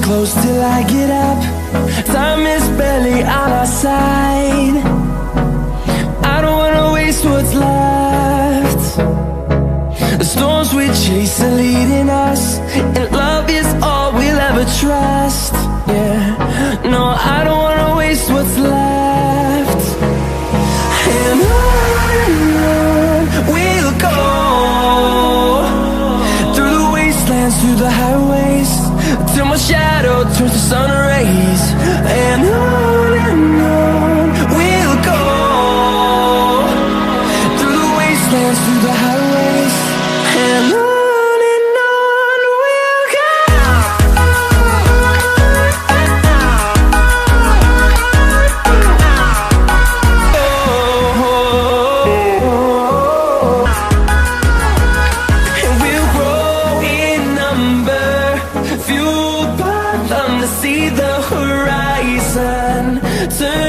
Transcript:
close till I get up. Time is barely on our side. I don't wanna waste what's left. The storms we chase are leading us, and love is all we'll ever trust. Yeah, no, I don't wanna waste what's left. And on we'll go, through the wastelands, through the highways, till my shadow turns to sun rays. And on we'll go, through the wastelands, through the highways, and on we'll go. And we'll grow in number, fueled by them to see the horizon. Turn